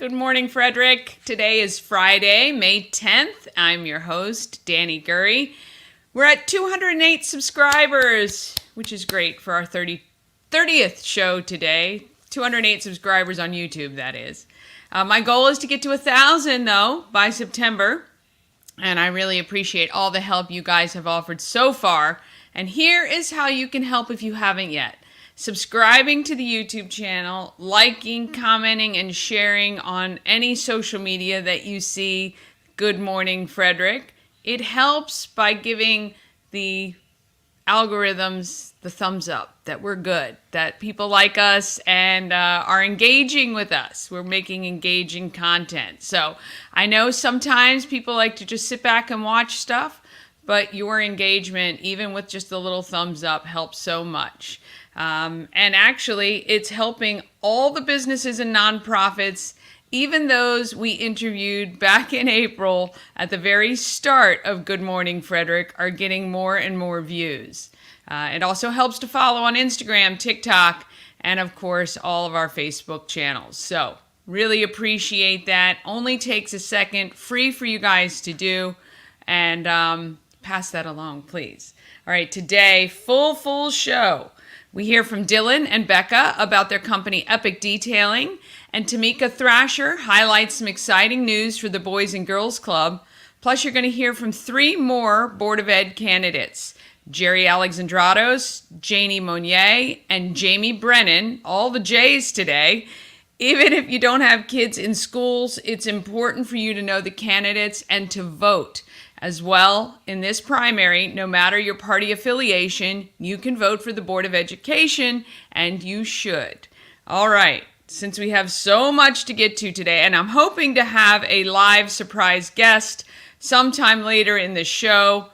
Good morning, Frederick. Today is Friday, May 10th. I'm your host, Dani Gurry. We're at 208 subscribers, which is great for our 30th show today. 208 subscribers on YouTube, that is. My goal is to get to 1,000, though, by September. And I really appreciate all the help you guys have offered so far. And here is how you can help if you haven't yet. Subscribing to the YouTube channel, liking, commenting, and sharing on any social media that you see Good Morning Frederick. It helps by giving the algorithms the thumbs up that we're good, that people like us and are engaging with us. We're making engaging content. So I know sometimes people like to just sit back and watch stuff, but your engagement, even with just a little thumbs up, helps so much. And actually, it's helping all the businesses and nonprofits, even those we interviewed back in April at the very start of Good Morning Frederick, are getting more and more views. It also helps to follow on Instagram, TikTok, and of course, all of our Facebook channels. So really appreciate that. Only takes a second, free for you guys to do. And pass that along, please. All right, today, full show. We hear from Dylan and Becca about their company Epic Detailing, and Timika Thrasher highlights some exciting news for the Boys and Girls Club. Plus, you're going to hear from 3 more Board of Ed candidates, Jerry Alexandratos, Janie Monier, and Jaime Brennan, all the J's today. Even if you don't have kids in schools, it's important for you to know the candidates and to vote. As well, in this primary, no matter your party affiliation, you can vote for the Board of Education, and you should. All right, since we have so much to get to today, and I'm hoping to have a live surprise guest sometime later in the show,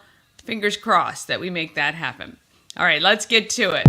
fingers crossed that we make that happen. All right, let's get to it.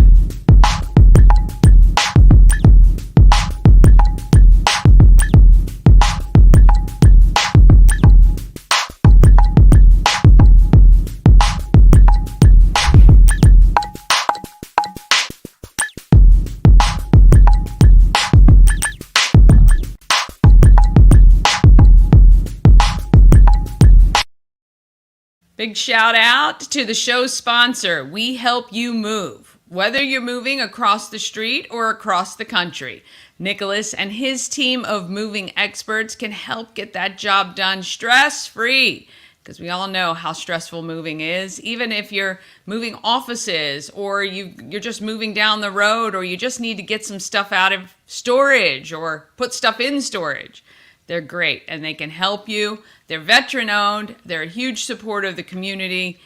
Big shout out to the show's sponsor, We Help You Move. Whether you're moving across the street or across the country, Nicholas and his team of moving experts can help get that job done stress-free. Because we all know how stressful moving is. Even if you're moving offices or you're just moving down the road or you just need to get some stuff out of storage or put stuff in storage. They're great and they can help you. They're veteran owned. They're a huge support of the community.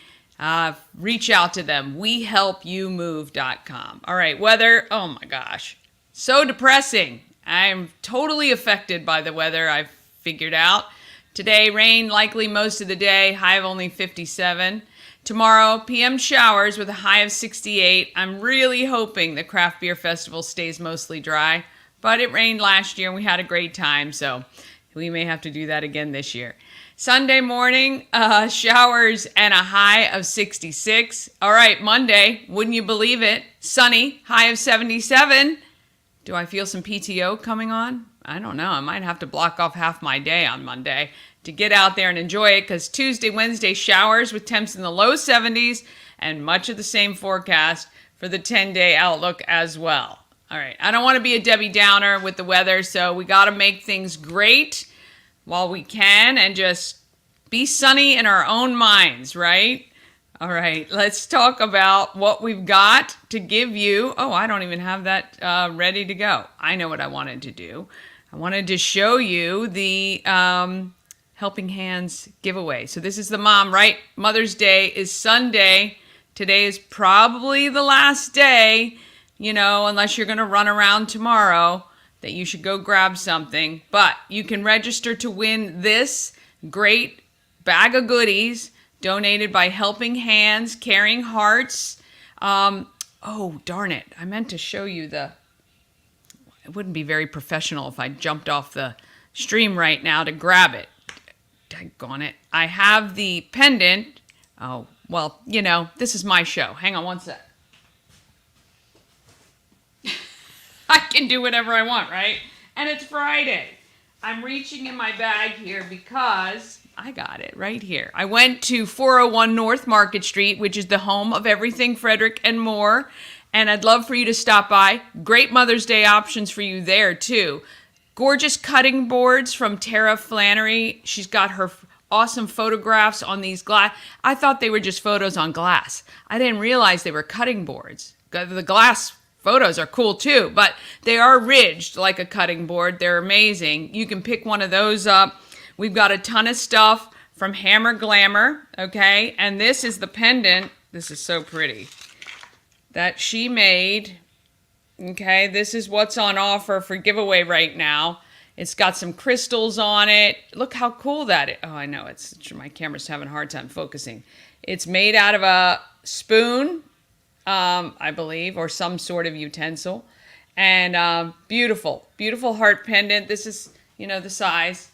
Reach out to them. WeHelpYouMove.com. All right, weather. Oh my gosh. So depressing. I'm totally affected by the weather, I've figured out. Today, rain likely most of the day. High of only 57. Tomorrow, PM showers with a high of 68. I'm really hoping the Craft Beer Festival stays mostly dry. But it rained last year and we had a great time, so we may have to do that again this year. Sunday morning, showers and a high of 66. All right, Monday, wouldn't you believe it? Sunny, high of 77. Do I feel some PTO coming on? I don't know. I might have to block off half my day on Monday to get out there and enjoy it because Tuesday, Wednesday, showers with temps in the low 70s and much of the same forecast for the 10-day outlook as well. All right, I don't want to be a Debbie Downer with the weather, so we got to make things great while we can and just be sunny in our own minds, right? All right, let's talk about what we've got to give you. Oh, I don't even have that ready to go. I know what I wanted to do. I wanted to show you the Helping Hands giveaway. So this is the mom, right? Mother's Day is Sunday. Today is probably the last day, you know, unless you're going to run around tomorrow, that you should go grab something. But you can register to win this great bag of goodies donated by Helping Hands, Caring Hearts. Oh, darn it. I meant to show you it wouldn't be very professional if I jumped off the stream right now to grab it. Daggone it. I have the pendant. Oh, well, you know, this is my show. Hang on one sec. I can do whatever I want, right? And it's Friday. I'm reaching in my bag here because I got it right here. I went to 401 North Market Street, which is the home of everything Frederick and more. And I'd love for you to stop by. Great Mother's Day options for you there, too. Gorgeous cutting boards from Tara Flannery. She's got her awesome photographs on these glass. I thought they were just photos on glass. I didn't realize they were cutting boards. The glass photos are cool too, but they are ridged like a cutting board. They're amazing. You can pick one of those up. We've got a ton of stuff from Hammer Glamour, okay? And this is the pendant. This is so pretty. That she made. Okay, this is what's on offer for giveaway right now. It's got some crystals on it. Look how cool that is. Oh, I know, my camera's having a hard time focusing. It's made out of a spoon, I believe, or some sort of utensil. And beautiful, beautiful heart pendant. This is, the size.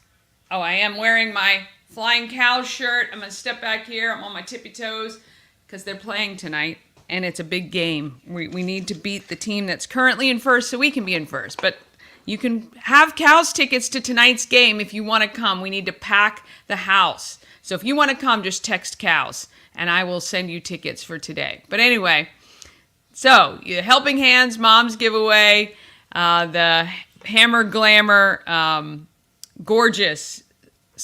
Oh, I am wearing my Flying Cows shirt. I'm going to step back here. I'm on my tippy toes because they're playing tonight. And it's a big game. We need to beat the team that's currently in first so we can be in first. But you can have Cows tickets to tonight's game if you want to come. We need to pack the house. So if you want to come, just text Cows, and I will send you tickets for today. But anyway, so Helping Hands Mom's giveaway, the Hammer Glamour gorgeous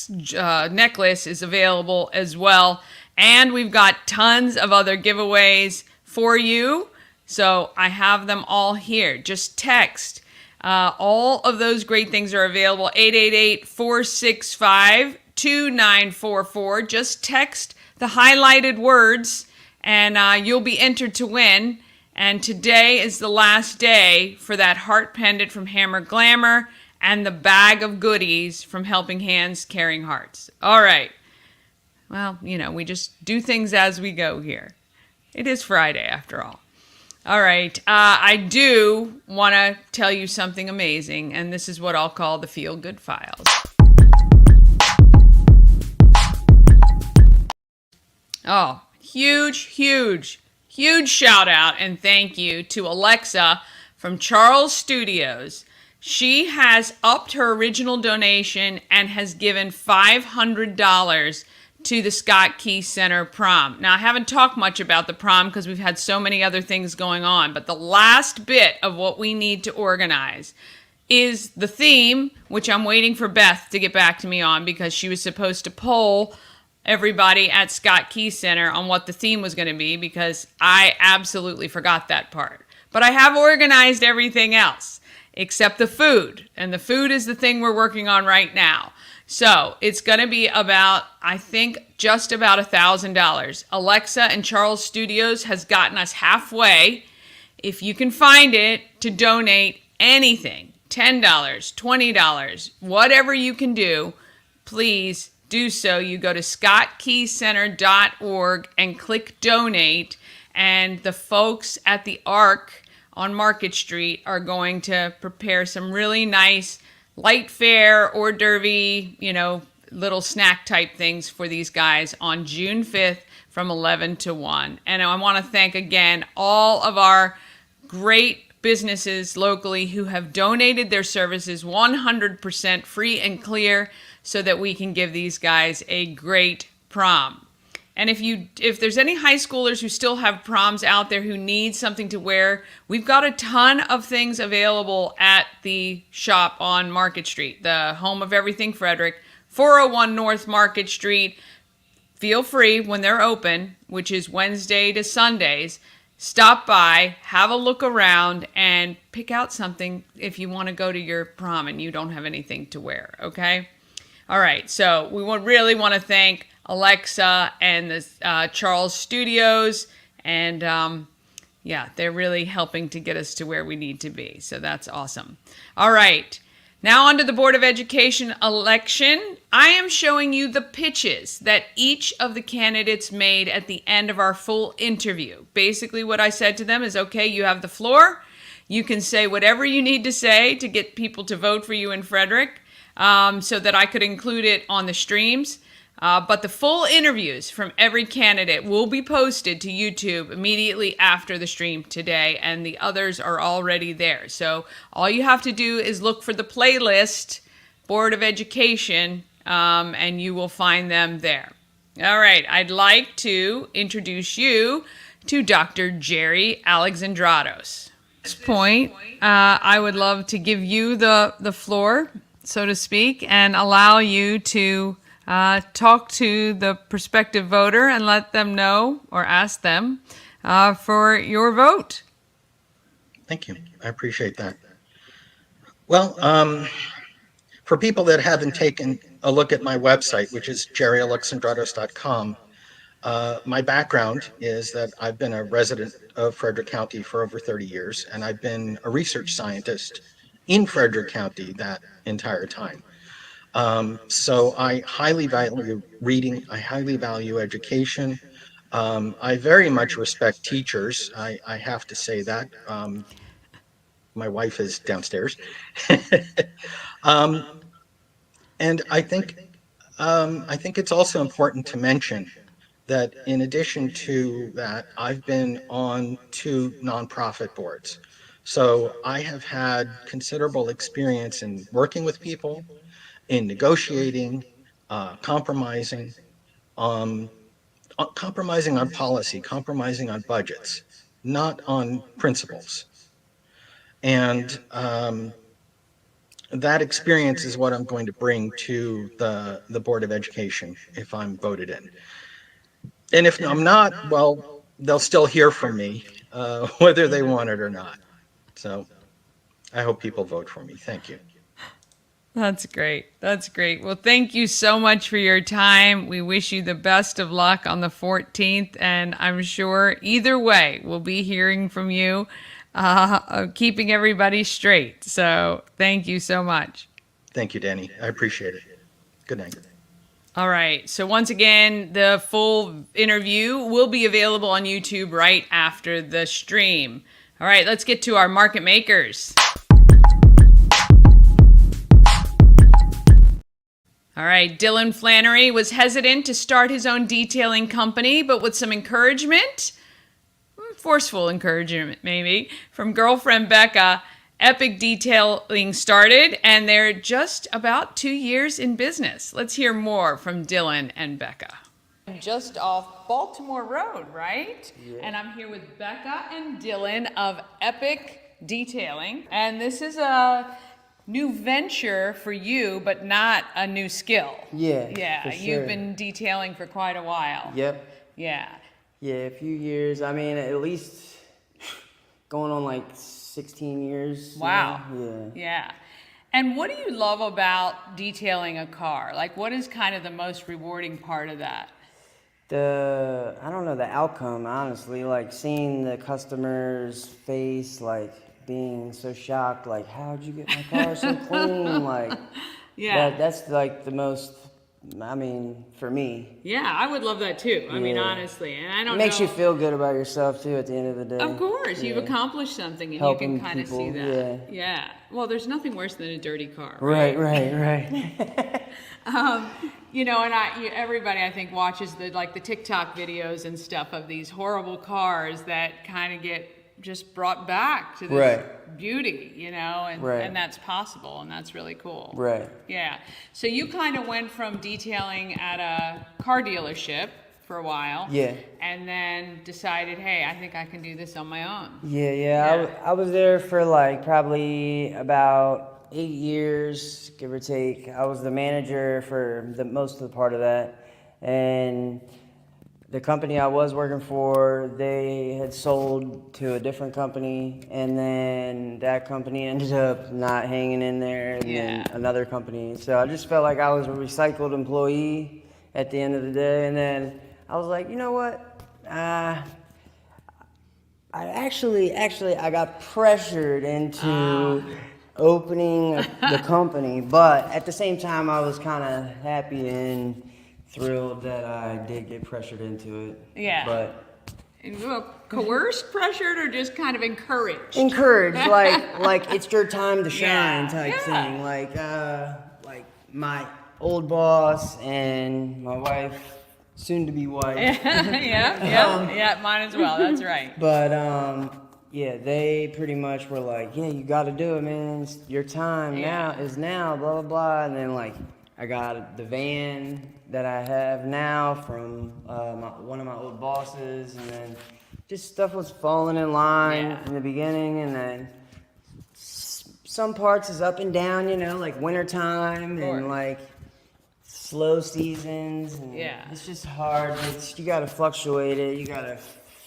necklace is available as well. And we've got tons of other giveaways for you. So I have them all here. Just text. All of those great things are available. 888-465-2944. Just text the highlighted words and you'll be entered to win. And today is the last day for that heart pendant from Hammer Glamour and the bag of goodies from Helping Hands Caring Hearts. All right. Well, we just do things as we go here. It is Friday, after all. All right. I do want to tell you something amazing, and this is what I'll call the feel-good files. Oh, huge shout out and thank you to Alexa from Charles Studios. She has upped her original donation and has given $500 to the Scott Key Center prom. Now, I haven't talked much about the prom because we've had so many other things going on, but the last bit of what we need to organize is the theme, which I'm waiting for Beth to get back to me on because she was supposed to poll everybody at Scott Key Center on what the theme was going to be because I absolutely forgot that part. But I have organized everything else except the food, and the food is the thing we're working on right now. So it's going to be about, I think, just about $1,000. Alexa and Charles Studios has gotten us halfway. If you can find it, to donate anything, $10, $20, whatever you can do, please do so. You go to scottkeycenter.org and click donate, and the folks at the Arc on Market Street are going to prepare some really nice light fare, hors d'oeuvre, little snack type things for these guys on June 5th from 11 to 1. And I want to thank again all of our great businesses locally who have donated their services 100% free and clear so that we can give these guys a great prom. And if there's any high schoolers who still have proms out there who need something to wear, we've got a ton of things available at the shop on Market Street, the home of everything Frederick, 401 North Market Street. Feel free when they're open, which is Wednesday to Sundays, stop by, have a look around, and pick out something if you want to go to your prom and you don't have anything to wear, okay? All right, so we really want to thank Alexa and the Charles Studios, and they're really helping to get us to where we need to be, so that's awesome. All right, now on to the Board of Education election. I am showing you the pitches that each of the candidates made at the end of our full interview. Basically what I said to them is, okay, you have the floor, you can say whatever you need to say to get people to vote for you in Frederick, so that I could include it on the streams. But the full interviews from every candidate will be posted to YouTube immediately after the stream today, and the others are already there. So all you have to do is look for the playlist, Board of Education, and you will find them there. All right, I'd like to introduce you to Dr. Jerry Alexandratos. At this point, I would love to give you the floor, so to speak, and allow you to talk to the prospective voter and let them know or ask them for your vote. Thank you. I appreciate that. Well, for people that haven't taken a look at my website, which is jerryalexandratos.com, my background is that I've been a resident of Frederick County for over 30 years, and I've been a research scientist in Frederick County that entire time. So I highly value reading, I highly value education. I very much respect teachers. I have to say that. My wife is downstairs. And I think it's also important to mention that in addition to that, I've been on 2 nonprofit boards. So I have had considerable experience in working with people, in negotiating, compromising on policy, compromising on budgets, not on principles. And that experience is what I'm going to bring to the Board of Education if I'm voted in. And if I'm not, well, they'll still hear from me, whether they want it or not. So I hope people vote for me. Thank you. That's great. That's great. Well, thank you so much for your time. We wish you the best of luck on the 14th. And I'm sure either way, we'll be hearing from you, keeping everybody straight. So thank you so much. Thank you, Dani. I appreciate it. Good night. All right. So once again, the full interview will be available on YouTube right after the stream. All right, let's get to our market makers. All right, Dylan Flannery was hesitant to start his own detailing company, but with some encouragement, forceful encouragement maybe, from girlfriend Becca, Epic Detailing started, and they're just about 2 years in business. Let's hear more from Dylan and Becca. Just off Baltimore Road, right? Yeah. And I'm here with Becca and Dylan of Epic Detailing, and this is a new venture for you, but not a new skill. Yeah, for sure. You've been detailing for quite a while. Yep. Yeah, a few years. I mean, at least going on like 16 years. Wow. Now. Yeah. And what do you love about detailing a car? Like, what is kind of the most rewarding part of that? I don't know, the outcome, honestly, like seeing the customer's face, like being so shocked, like, how'd you get my car so clean? Like, yeah, that's like the most, I mean, for me. Yeah, I would love that too. I mean, honestly, and I don't know. It makes you feel good about yourself too at the end of the day. Of course, you've accomplished something, and helping you can kind people, of see that. Yeah. Well, there's nothing worse than a dirty car. Right. You know, and everybody I think watches the TikTok videos and stuff of these horrible cars that kind of get just brought back to this beauty, you know, and that's possible, and that's really cool. Right. Yeah. So you kind of went from detailing at a car dealership for a while. Yeah. And then decided, hey, I think I can do this on my own. Yeah. I was there for like probably about 8 years, give or take. I was the manager for most of the part of that, and the company I was working for, they had sold to a different company, and then that company ended up not hanging in there, and then another company. So I just felt like I was a recycled employee at the end of the day, and then I was like, you know what? I got pressured into opening the company, but at the same time I was kind of happy and thrilled that I did get pressured into it. Yeah. But coerced, pressured, or just kind of encouraged? Encouraged, like it's your time to shine type thing. Like my old boss and my wife, soon to be wife. Yeah, mine as well. That's right. But Yeah, they pretty much were like, yeah, you got to do it, man. Your time now, blah, blah, blah. And then, like, I got the van that I have now from one of my old bosses. And then just stuff was falling in line in the beginning. And then some parts is up and down, you know, like wintertime and, like, slow seasons. And it's just hard. You got to fluctuate it. You got to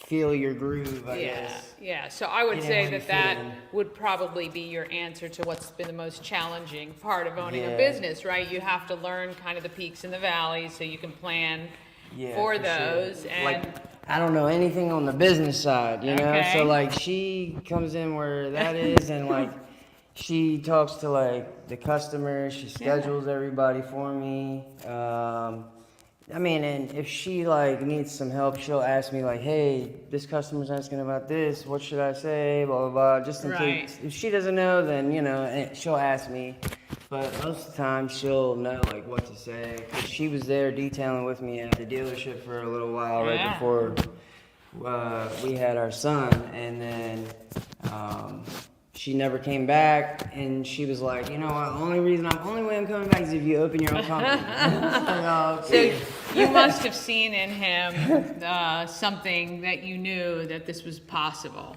feel your groove, I guess. Yeah, so I would say that would probably be your answer to what's been the most challenging part of owning a business, right? You have to learn kind of the peaks and the valleys so you can plan for those. Sure. And like, I don't know anything on the business side, you know? So, like, she comes in where that is and, like, she talks to, like, the customers. She schedules everybody for me. I mean, and if she, like, needs some help, she'll ask me, like, hey, this customer's asking about this. What should I say? Blah, blah, blah. Just in case. If she doesn't know, then, you know, she'll ask me. But most of the time, she'll know, like, what to say. 'Cause she was there detailing with me at the dealership for a little while right before we had our son. And then she never came back, and she was like, you know what, the only way I'm coming back is if you open your own company. So you must have seen in him something that you knew that this was possible.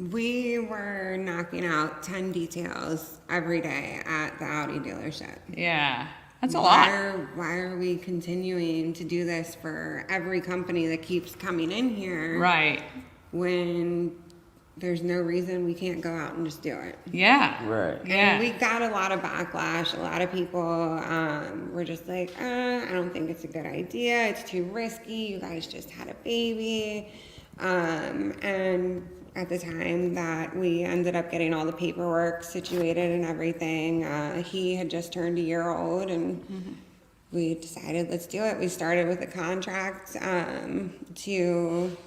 We were knocking out 10 details every day at the Audi dealership. Yeah, that's a lot. Why are we continuing to do this for every company that keeps coming in here? Right. When there's no reason we can't go out and just do it. Yeah. Right. And we got a lot of backlash. A lot of people were just like, I don't think it's a good idea. It's too risky. You guys just had a baby. And at the time that we ended up getting all the paperwork situated and everything, he had just turned a year old, and we decided, let's do it. We started with a contract to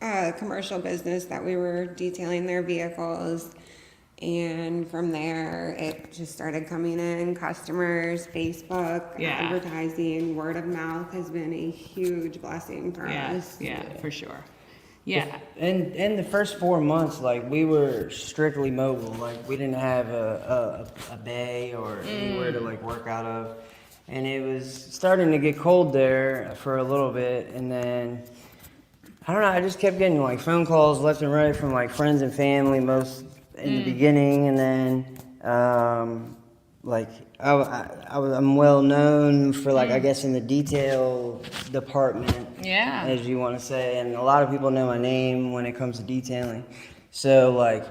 a commercial business that we were detailing their vehicles, and from there it just started coming in. Customers, Facebook, advertising, word of mouth has been a huge blessing for us. Yeah, for sure. Yeah. And the first 4 months, like, we were strictly mobile. Like, we didn't have a bay or anywhere to, like, work out of. And it was starting to get cold there for a little bit, and then I don't know, I just kept getting, like, phone calls left and right from, like, friends and family most in the beginning, and then, like, I'm well known for, like, I guess in the detail department, as you want to say, and a lot of people know my name when it comes to detailing. So, like,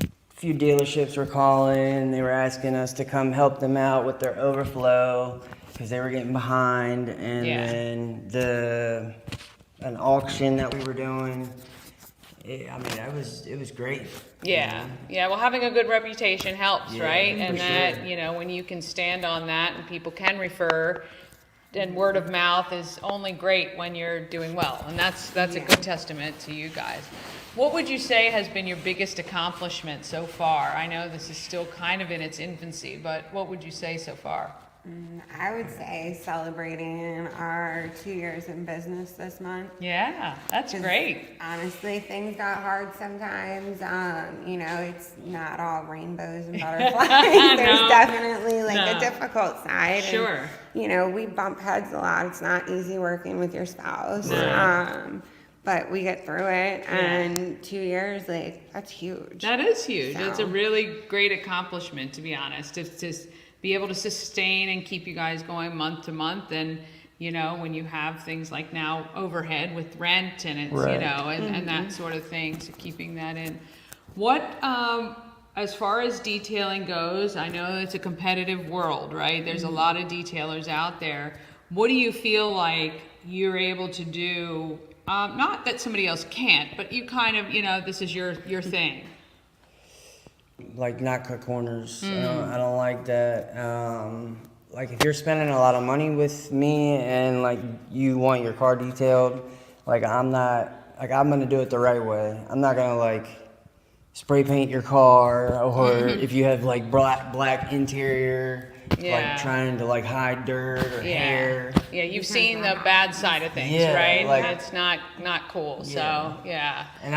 a few dealerships were calling, they were asking us to come help them out with their overflow because they were getting behind, and then an auction that we were doing. I mean, it was great. Yeah. Well, having a good reputation helps, right? And that, you know, when you can stand on that and people can refer, and word of mouth is only great when you're doing well. And that's a good testament to you guys. What would you say has been your biggest accomplishment so far? I know this is still kind of in its infancy, but what would you say so far? I would say celebrating our 2 years in business this month. Yeah, that's great. Honestly, things got hard sometimes. You know, it's not all rainbows and butterflies. There's definitely like a difficult side. Sure. And, you know, we bump heads a lot. It's not easy working with your spouse. But we get through it, and 2 years, like, that's huge. That is huge. So. It's a really great accomplishment, to be honest. It's just be able to sustain and keep you guys going month to month, and you know, when you have things like now overhead with rent and it's you know, and that sort of thing, so keeping that in. What as far as detailing goes, I know it's a competitive world, right? There's a lot of detailers out there. What do you feel like you're able to do? Not that somebody else can't, but you kind of, you know, this is your thing. Like, not cut corners. I don't like that. Like, if you're spending a lot of money with me and, like, you want your car detailed, like, I'm gonna do it the right way. I'm not gonna, like, spray paint your car, or if you have like black interior, Yeah. like trying to like hide dirt or hair. Yeah, you've seen the bad side of things, Yeah, right? like- It's not cool. So yeah. And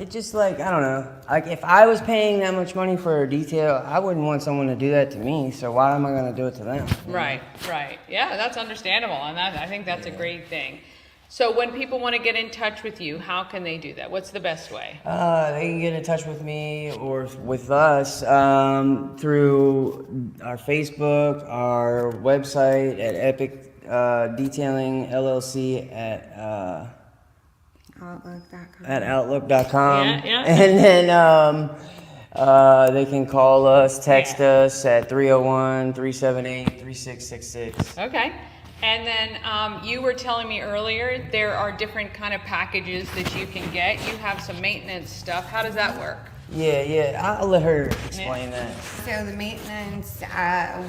it just like, I don't know. Like if I was paying that much money for a detail, I wouldn't want someone to do that to me. So why am I going to do it to them? Right. Yeah, that's understandable, and I think that's a great thing. So when people want to get in touch with you, how can they do that? What's the best way? They can get in touch with me or with us through our Facebook, our website at Epic Detailing LLC at Outlook.com. Yeah. And then they can call us, text us at 301-378-3666. Okay. And then you were telling me earlier there are different kind of packages that you can get. You have some maintenance stuff. How does that work? Yeah. I'll let her explain that. So the maintenance,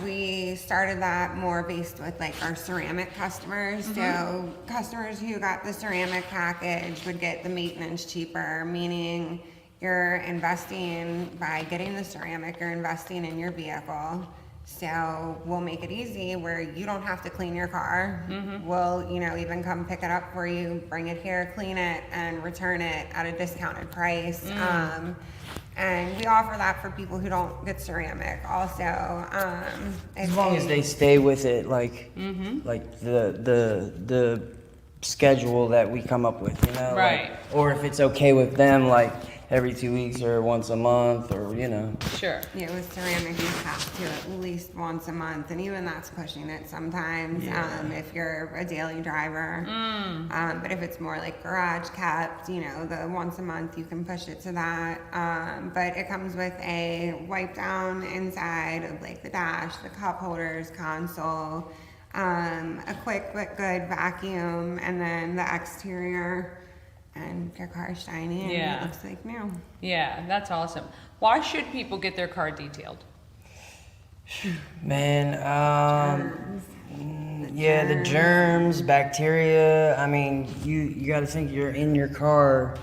we started that more based with like our ceramic customers. So customers who got the ceramic package would get the maintenance cheaper, meaning you're investing by getting the ceramic, you're investing in your vehicle. So we'll make it easy where you don't have to clean your car. We'll, even come pick it up for you, bring it here, clean it, and return it at a discounted price. And we offer that for people who don't get ceramic also. As long as they stay with it, like the schedule that we come up with, Right. Like, or if it's okay with them, like every 2 weeks or once a month, or Sure. Yeah, with ceramic, you have to at least once a month, and even that's pushing it sometimes if you're a daily driver. But if it's more like garage kept, the once a month, you can push it to that. But it comes with a wipe down inside of like the dash, the cup holders, console, a quick but good vacuum, and then the exterior. And your car's shiny and it looks like new. Yeah, that's awesome. Why should people get their car detailed? Man, the germs, bacteria. I mean, you got to think you're in your car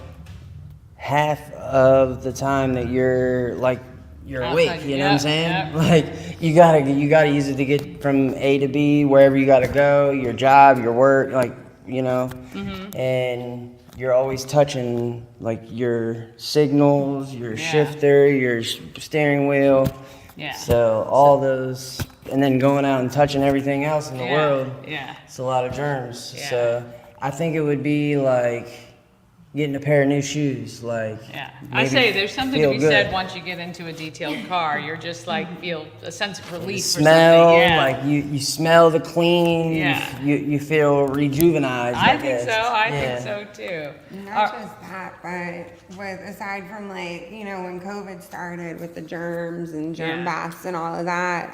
half of the time that you're awake. You know what I'm saying? Yep. Like you gotta use it to get from A to B, wherever you gotta go, your job, your work, and you're always touching like your signals, your shifter, your steering wheel. Yeah. So all those, and then going out and touching everything else in the world. Yeah. It's a lot of germs. Yeah. So I think it would be like getting a pair of new shoes. Like I say there's something to be feel said good. once you get into a detailed car. You're just like feel a sense of relief. Smell, or something. Yeah. like you smell the clean. Yeah. You feel rejuvenized. I think guess. so. I Yeah. think so too. Not just that, but aside from like, when COVID started with the germs and germ baths and all of that,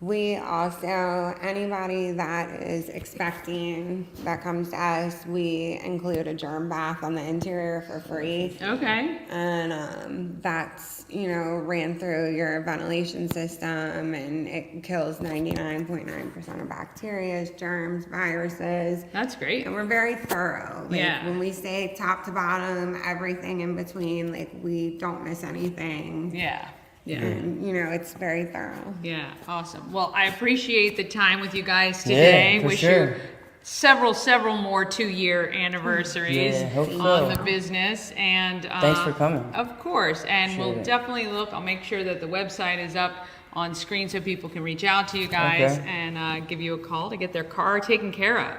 we also, anybody that is expecting that comes to us, we include a germ bath on the interior for free. Okay. And that's, ran through your ventilation system, and it kills 99.9% of bacteria, germs, viruses. That's great. And we're very thorough. Like, when we say top to bottom, everything in between, like we don't miss anything. Yeah. And, it's very thorough. Yeah, awesome. Well, I appreciate the time with you guys today. Yeah, for Wish sure. you several more 2-year anniversaries hope so. on the business. And Thanks for coming. Of course, and Appreciate we'll it. definitely look. I'll make sure that the website is up on screen so people can reach out to you guys and give you a call to get their car taken care of.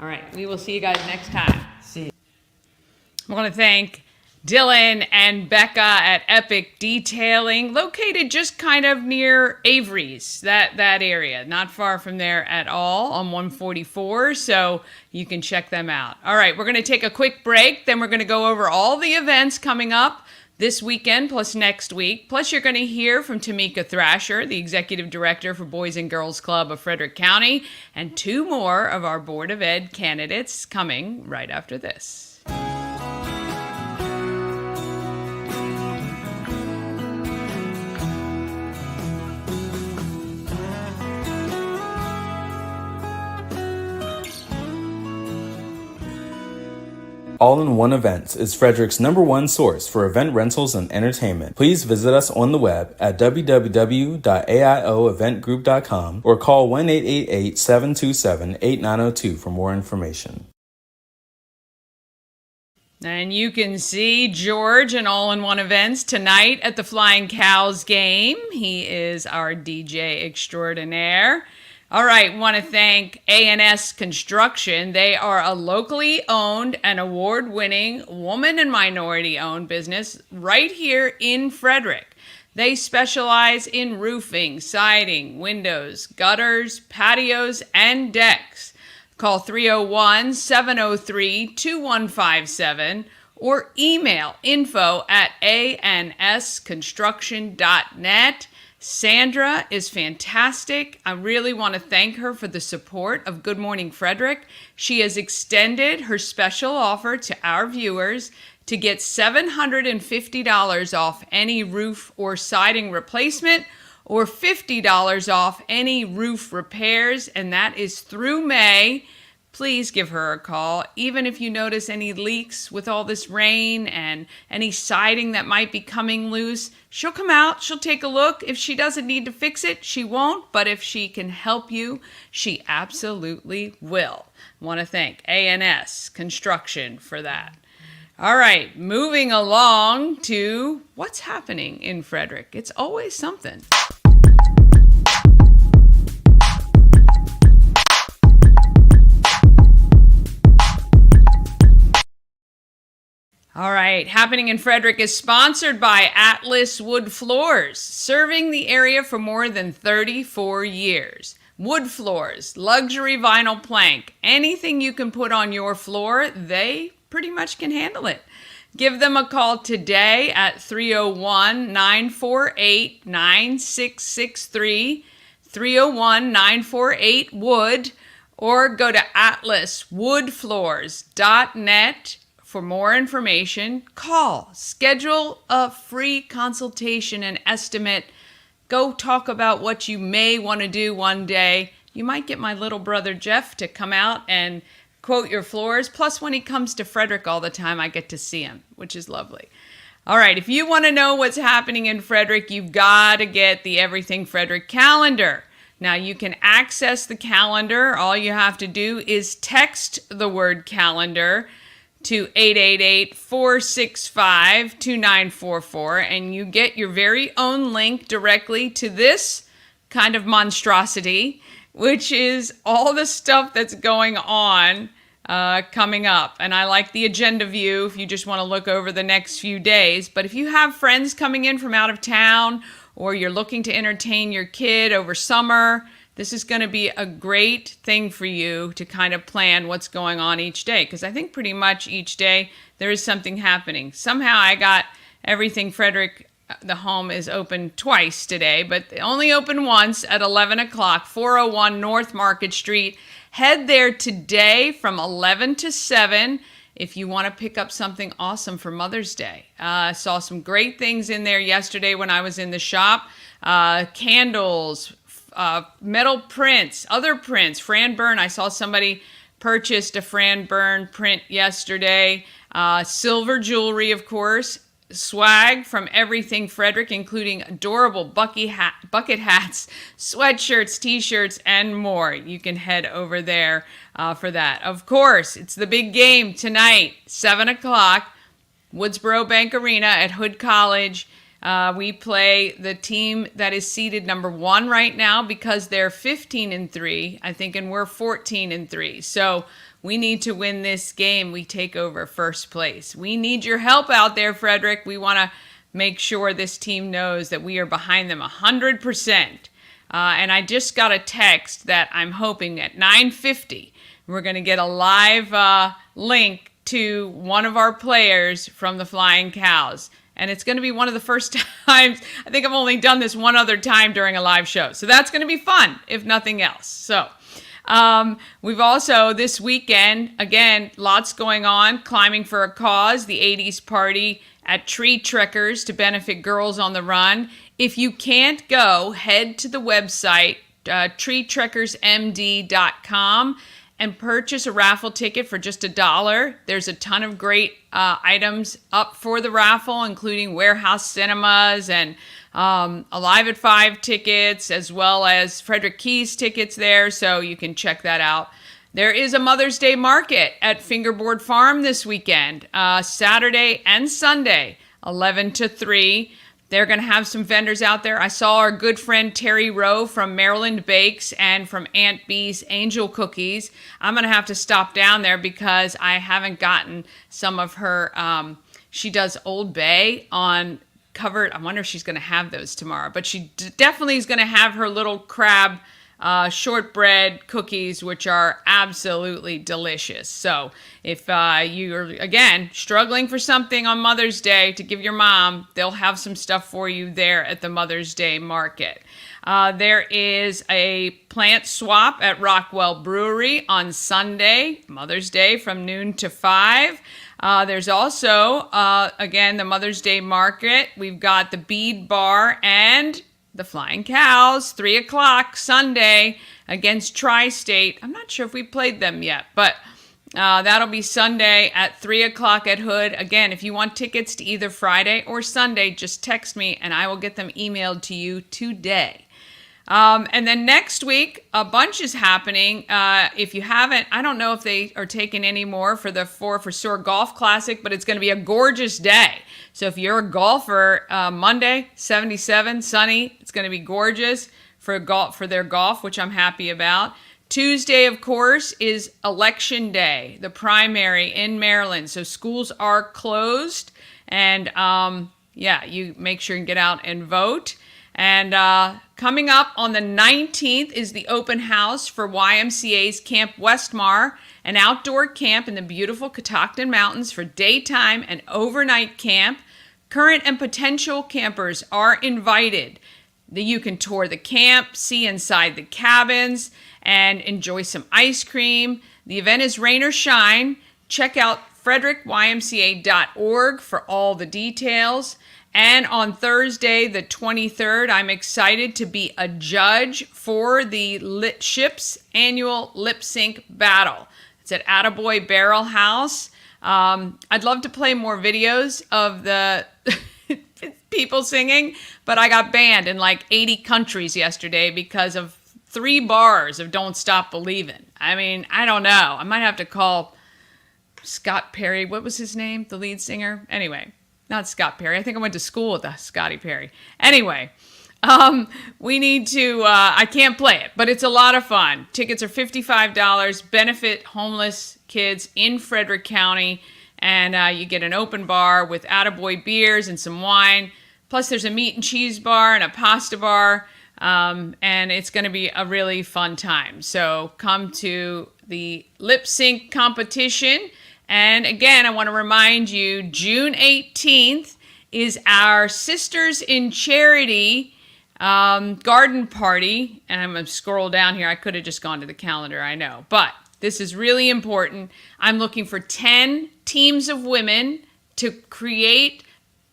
All right, we will see you guys next time. See you. I want to thank Dylan and Becca at Epic Detailing, located just kind of near Avery's, that area, not far from there at all on 144, so you can check them out. All right, we're going to take a quick break, then we're going to go over all the events coming up this weekend plus next week. Plus, you're going to hear from Timika Thrasher, the Executive Director for Boys and Girls Club of Frederick County, and 2 more of our Board of Ed candidates coming right after this. All-in-One Events is Frederick's #1 source for event rentals and entertainment. Please visit us on the web at www.aioeventgroup.com or call 1-888-727-8902 for more information. And you can see George in All-in-One Events tonight at the Flying Cows game. He is our DJ extraordinaire. All right, want to thank A&S Construction. They are a locally owned and award-winning woman and minority-owned business right here in Frederick. They specialize in roofing, siding, windows, gutters, patios, and decks. Call 301-703-2157 or email info@ansconstruction.net. Sandra is fantastic. I really want to thank her for the support of Good Morning Frederick. She has extended her special offer to our viewers to get $750 off any roof or siding replacement or $50 off any roof repairs, and that is through May. Please give her a call. Even if you notice any leaks with all this rain and any siding that might be coming loose, she'll come out, she'll take a look. If she doesn't need to fix it, she won't, but if she can help you, she absolutely will. I want to thank A&S Construction for that. All right, moving along to what's happening in Frederick. It's always something. All right, Happening in Frederick is sponsored by Atlas Wood Floors, serving the area for more than 34 years. Wood floors, luxury vinyl plank, anything you can put on your floor, they pretty much can handle it. Give them a call today at 301-948-9663, 301-948-WOOD, or go to atlaswoodfloors.net. For more information, call, schedule a free consultation and estimate. Go talk about what you may want to do one day. You might get my little brother Jeff to come out and quote your floors. Plus, when he comes to Frederick all the time, I get to see him, which is lovely. All right, if you want to know what's happening in Frederick, you've got to get the Everything Frederick calendar. Now, you can access the calendar. All you have to do is text the word calendar to 888-465-2944, and you get your very own link directly to this kind of monstrosity, which is all the stuff that's going on coming up. And I like the agenda view if you just want to look over the next few days. But if you have friends coming in from out of town, or you're looking to entertain your kid over summer, this is going to be a great thing for you to kind of plan what's going on each day, because I think pretty much each day there is something happening. Somehow I got Everything Frederick, the home is open twice today, but they only open once at 11 o'clock, 401 North Market Street. Head there today from 11 to 7 if you want to pick up something awesome for Mother's Day. I saw some great things in there yesterday when I was in the shop. Candles, metal prints, other prints, Fran Byrne. I saw somebody purchased a Fran Byrne print yesterday. Silver jewelry, of course. Swag from Everything Frederick, including adorable bucket hats, sweatshirts, t-shirts, and more. You can head over there for that. Of course, it's the big game tonight, 7 o'clock, Woodsboro Bank Arena at Hood College. We play the team that is seeded number 1 right now because they're 15-3, I think, and we're 14-3. So we need to win this game. We take over first place. We need your help out there, Frederick. We want to make sure this team knows that we are behind them 100%. And I just got a text that I'm hoping at 9:50 we're going to get a live link to one of our players from the Flying Cows. And it's going to be one of the first times. I think I've only done this one other time during a live show. So that's going to be fun, if nothing else. So we've also, this weekend, again, lots going on. Climbing for a Cause, the 80s party at Tree Trekkers to benefit Girls on the Run. If you can't go, head to the website, treetrekkersmd.com, and purchase a raffle ticket for just $1. There's a ton of great items up for the raffle, including Warehouse Cinemas and Alive at 5 tickets, as well as Frederick Keys tickets there, so you can check that out. There is a Mother's Day market at Fingerboard Farm this weekend, Saturday and Sunday, 11 to 3. They're going to have some vendors out there. I saw our good friend Terry Rowe from Maryland Bakes and from Aunt Bee's Angel Cookies. I'm going to have to stop down there because I haven't gotten some of her, she does Old Bay on covered. I wonder if she's going to have those tomorrow, but she definitely is going to have her little crab shortbread cookies, which are absolutely delicious. So if you're, again, struggling for something on Mother's Day to give your mom, they'll have some stuff for you there at the Mother's Day market. There is a plant swap at Rockwell Brewery on Sunday, Mother's Day, from noon to 5. There's also, again, the Mother's Day market. We've got the Bead Bar and the Flying Cows, 3 o'clock Sunday against Tri-State. I'm not sure if we played them yet, but that'll be Sunday at 3 o'clock at Hood. Again, if you want tickets to either Friday or Sunday, just text me and I will get them emailed to you today. And then next week, a bunch is happening. If you haven't, I don't know if they are taking any more for the 4 for Sore Golf Classic, but it's going to be a gorgeous day. So if you're a golfer, Monday, 77, sunny, it's going to be gorgeous for their golf, which I'm happy about. Tuesday, of course, is Election Day, the primary in Maryland. So schools are closed, and you make sure and get out and vote. And coming up on the 19th is the open house for YMCA's Camp Westmar, an outdoor camp in the beautiful Catoctin Mountains for daytime and overnight camp. Current and potential campers are invited. You can tour the camp, see inside the cabins, and enjoy some ice cream. The event is rain or shine. Check out frederickymca.org for all the details. And on Thursday, the 23rd, I'm excited to be a judge for the Ship's annual lip sync battle. It's at Attaboy Barrel House. I'd love to play more videos of the people singing, but I got banned in like 80 countries yesterday because of 3 bars of Don't Stop Believin'. I mean, I don't know. I might have to call Scott Perry. What was his name? The lead singer? Anyway. Not Scott Perry. I think I went to school with Scotty Perry. Anyway, we need to, I can't play it, but it's a lot of fun. Tickets are $55, benefit homeless kids in Frederick County, and you get an open bar with Attaboy beers and some wine. Plus there's a meat and cheese bar and a pasta bar, and it's going to be a really fun time. So come to the lip sync competition. And again, I want to remind you, June 18th is our Sisters in Charity garden party. And I'm going to scroll down here. I could have just gone to the calendar, I know. But this is really important. I'm looking for 10 teams of women to create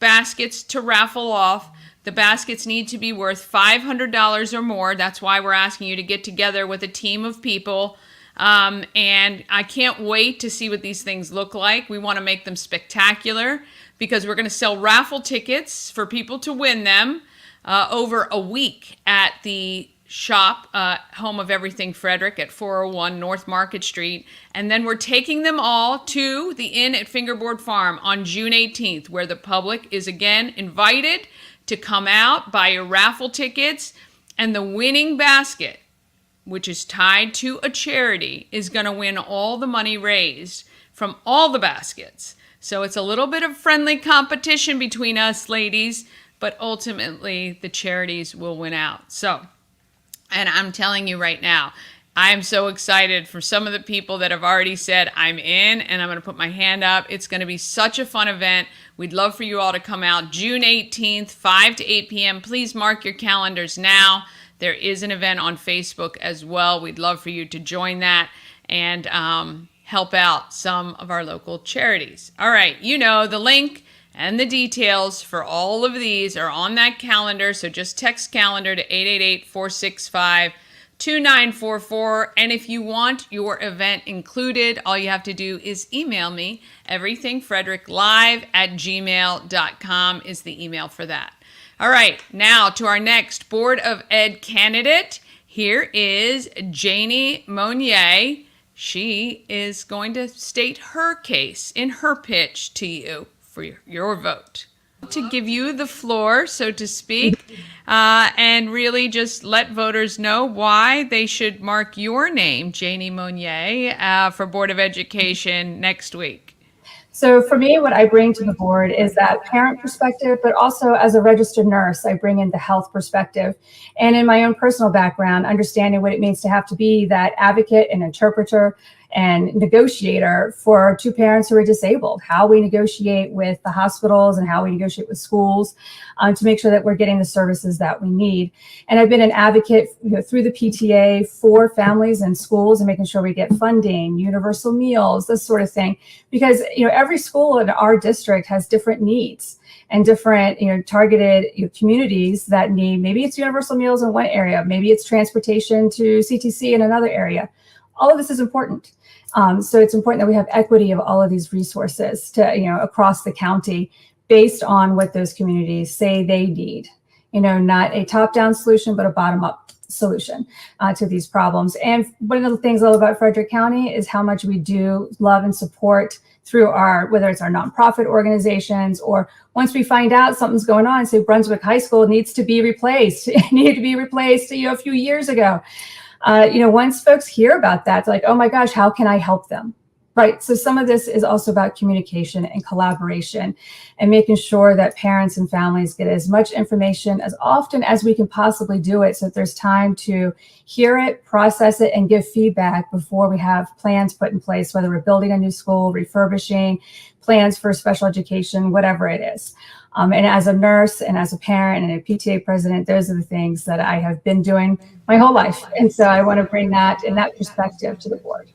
baskets to raffle off. The baskets need to be worth $500 or more. That's why we're asking you to get together with a team of people. And I can't wait to see what these things look like. We want to make them spectacular because we're going to sell raffle tickets for people to win them over a week at the shop, Home of Everything Frederick at 401 North Market Street. And then we're taking them all to the Inn at Fingerboard Farm on June 18th, where the public is again invited to come out, buy your raffle tickets, and the winning basket, which is tied to a charity, is going to win all the money raised from all the baskets. So it's a little bit of friendly competition between us ladies, but ultimately the charities will win out. So, and I'm telling you right now, I'm so excited for some of the people that have already said I'm in, and I'm going to put my hand up. It's going to be such a fun event. We'd love for you all to come out June 18th, 5 to 8 p.m. Please mark your calendars now. There is an event on Facebook as well. We'd love for you to join that and help out some of our local charities. All right, you know, the link and the details for all of these are on that calendar. So just text calendar to 888-465-2666. 2944. And if you want your event included, all you have to do is email me. everythingfredericklive@gmail.com is the email for that. All right, now to our next Board of Ed candidate. Here is Janie Monier. She is going to state her case in her pitch to you for your vote. To give you the floor, so to speak, and really just let voters know why they should mark your name, Janie Monier, for Board of Education next week. So for me, what I bring to the board is that parent perspective, but also as a registered nurse, I bring in the health perspective. And in my own personal background, understanding what it means to have to be that advocate and interpreter and negotiator for two parents who are disabled, how we negotiate with the hospitals and how we negotiate with schools to make sure that we're getting the services that we need. And I've been an advocate through the PTA for families and schools and making sure we get funding, universal meals, this sort of thing, because every school in our district has different needs and different targeted communities that need, maybe it's universal meals in one area, maybe it's transportation to CTC in another area. All of this is important. So it's important that we have equity of all of these resources to, across the county based on what those communities say they need, not a top-down solution, but a bottom-up solution to these problems. And one of the things I love about Frederick County is how much we do love and support through whether it's our nonprofit organizations, or once we find out something's going on, say Brunswick High School needs to be replaced, it needed to be replaced, a few years ago. Once folks hear about that, it's like, oh my gosh, how can I help them? Right. So some of this is also about communication and collaboration and making sure that parents and families get as much information as often as we can possibly do it. So that there's time to hear it, process it, and give feedback before we have plans put in place, whether we're building a new school, refurbishing, plans for special education, whatever it is. And as a nurse and as a parent and a PTA president, those are the things that I have been doing my whole life. And so I want to bring that in that perspective to the board.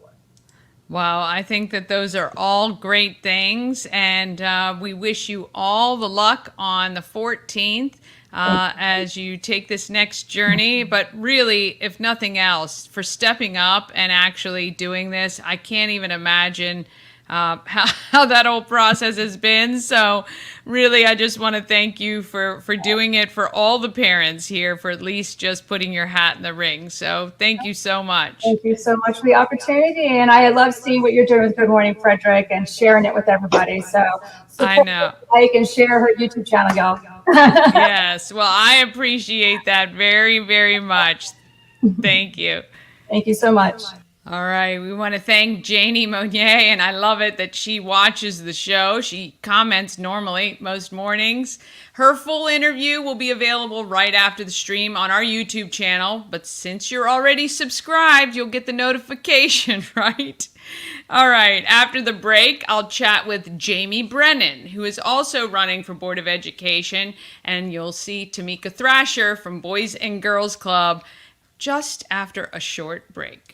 Well, I think that those are all great things, and we wish you all the luck on the 14th as you take this next journey. But really, if nothing else, for stepping up and actually doing this, I can't even imagine how that whole process has been. So really, I just want to thank you for doing it, for all the parents here, for at least just putting your hat in the ring. So thank you so much. Thank you so much for the opportunity. And I love seeing what you're doing with Good Morning Frederick and sharing it with everybody. So I know. Like and share her YouTube channel, y'all. Yes. Well, I appreciate that very, very much. Thank you. Thank you so much. All right, we want to thank Janie Monier, and I love it that she watches the show. She comments normally most mornings. Her full interview will be available right after the stream on our YouTube channel, but since you're already subscribed, you'll get the notification, right? All right, after the break, I'll chat with Jaime Brennan, who is also running for Board of Education, and you'll see Timika Thrasher from Boys and Girls Club just after a short break.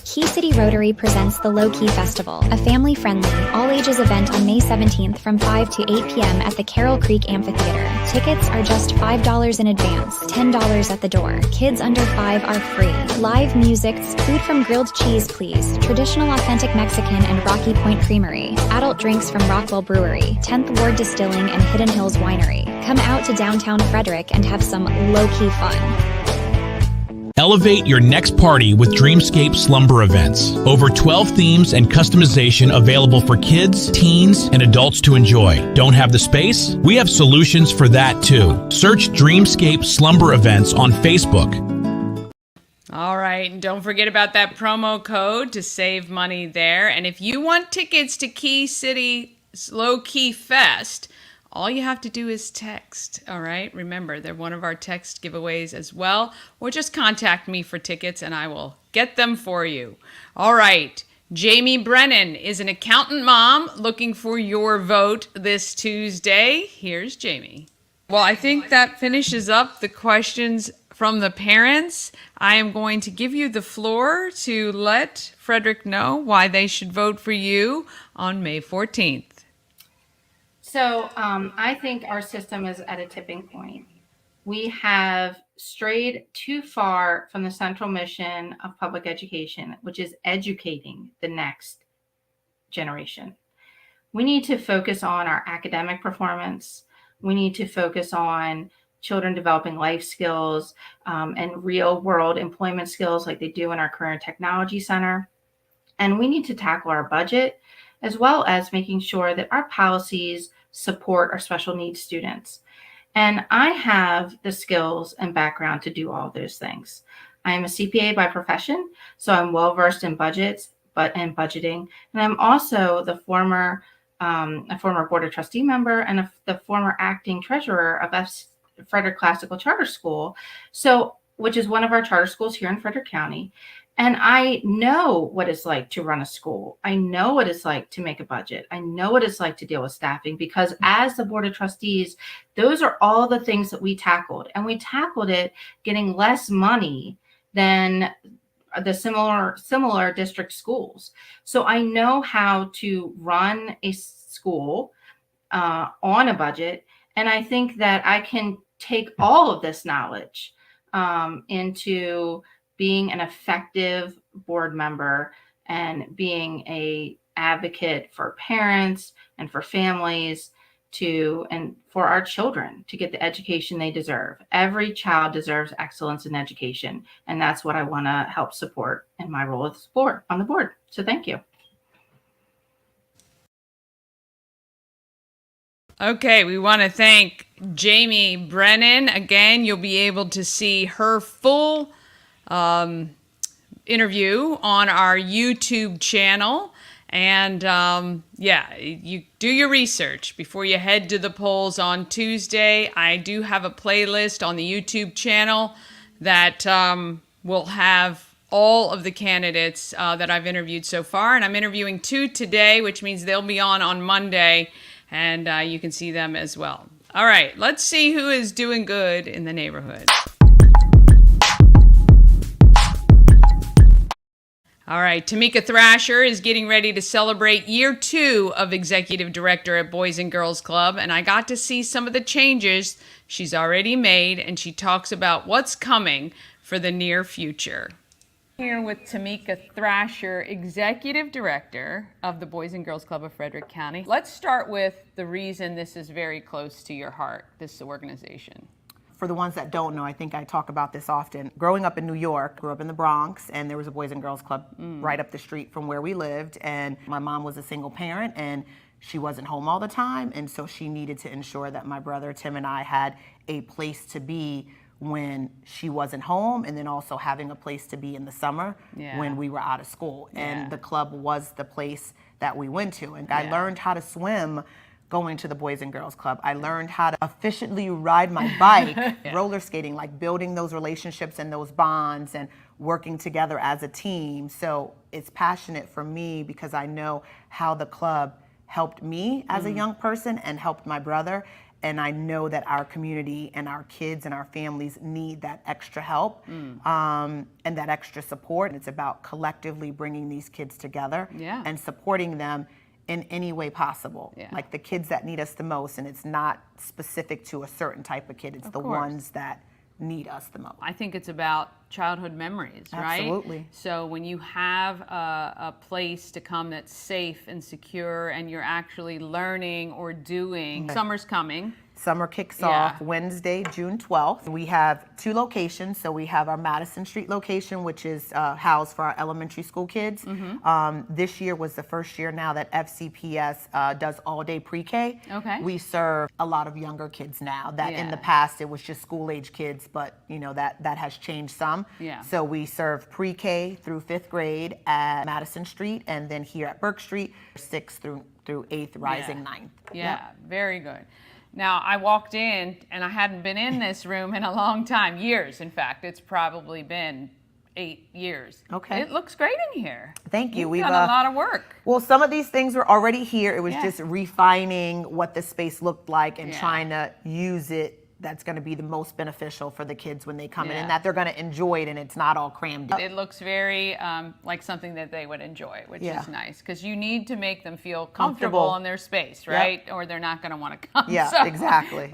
Key City Rotary presents the Low Key Festival, a family-friendly, all-ages event on May 17th from 5 to 8 p.m. at the Carroll Creek Amphitheater. Tickets are just $5 in advance, $10 at the door. Kids under 5 are free. Live music, food from Grilled Cheese Please, traditional authentic Mexican and Rocky Point Creamery, adult drinks from Rockwell Brewery, 10th Ward Distilling and Hidden Hills Winery. Come out to downtown Frederick and have some low-key fun. Elevate your next party with Dreamscape Slumber Events. Over 12 themes and customization available for kids, teens, and adults to enjoy. Don't have the space? We have solutions for that too. Search Dreamscape Slumber Events on Facebook. All right, and don't forget about that promo code to save money there. And if you want tickets to Key City's Low Key Fest, all you have to do is text, all right? Remember, they're one of our text giveaways as well, or just contact me for tickets and I will get them for you. All right, Jamie Brennan is an accountant mom looking for your vote this Tuesday. Here's Jamie. Well, I think that finishes up the questions from the parents. I am going to give you the floor to let Frederick know why they should vote for you on May 14th. So I think our system is at a tipping point. We have strayed too far from the central mission of public education, which is educating the next generation. We need to focus on our academic performance. We need to focus on children developing life skills and real world employment skills like they do in our Career and Technology Center. And we need to tackle our budget, as well as making sure that our policies support our special needs students. And I have the skills and background to do all those things. I am a CPA by profession, so I'm well versed in budgets and budgeting. And I'm also the former board of trustee member and the former acting treasurer of Frederick Classical Charter School, which is one of our charter schools here in Frederick County. And I know what it's like to run a school. I know what it's like to make a budget. I know what it's like to deal with staffing, because as the board of trustees, those are all the things that we tackled. And we tackled it getting less money than the similar district schools. So I know how to run a school on a budget. And I think that I can take all of this knowledge into being an effective board member and being an advocate for parents and for families and for our children to get the education they deserve. Every child deserves excellence in education, and that's what I want to help support in my role as on the board. So thank you. Okay, we want to thank Jamie Brennan. Again, you'll be able to see her full interview on our YouTube channel. And you do your research before you head to the polls on Tuesday. I do have a playlist on the YouTube channel that will have all of the candidates that I've interviewed so far. And I'm interviewing 2 today, which means they'll be on Monday. And you can see them as well. All right, let's see who is doing good in the neighborhood. All right, Timika Thrasher is getting ready to celebrate year 2 of executive director at Boys and Girls Club, and I got to see some of the changes she's already made, and she talks about what's coming for the near future. Here with Timika Thrasher, executive director of the Boys and Girls Club of Frederick County. Let's start with the reason this is very close to your heart, this organization. For the ones that don't know, I think I talk about this often. Growing up in New York, grew up in the Bronx, and there was a Boys and Girls Club right up the street from where we lived. And my mom was a single parent, and she wasn't home all the time. And so she needed to ensure that my brother Tim and I had a place to be when she wasn't home, and then also having a place to be in the summer when we were out of school. And the club was the place that we went to. And I learned how to swim going to the Boys and Girls Club. I learned how to efficiently ride my bike, roller skating, like building those relationships and those bonds and working together as a team. So it's passionate for me because I know how the club helped me as a young person and helped my brother. And I know that our community and our kids and our families need that extra help and that extra support. And it's about collectively bringing these kids together and supporting them in any way possible. Like the kids that need us the most, and it's not specific to a certain type of kid, it's the ones that need us the most. I think it's about childhood memories, right? Absolutely. So when you have a place to come that's safe and secure and you're actually learning or doing, summer's coming. Summer kicks off Wednesday, June 12th. We have 2 locations. So we have our Madison Street location, which is housed for our elementary school kids. This year was the first year now that FCPS does all-day pre-K. Okay. We serve a lot of younger kids now. That in the past it was just school-age kids, but you know that has changed some. So we serve pre-K through 5th grade at Madison Street, and then here at Burke Street, 6th through 8th, rising 9th. Very good. Now, I walked in, and I hadn't been in this room in a long time, years, in fact. It's probably been 8 years. Okay. It looks great in here. Thank you. We've done a lot of work. Well, some of these things were already here. It was just refining what the space looked like and trying to use it that's going to be the most beneficial for the kids when they come in, and that they're going to enjoy it and it's not all crammed up. It looks very like something that they would enjoy, which is nice, because you need to make them feel comfortable in their space, right? Or they're not going to want to come. Yeah, So exactly.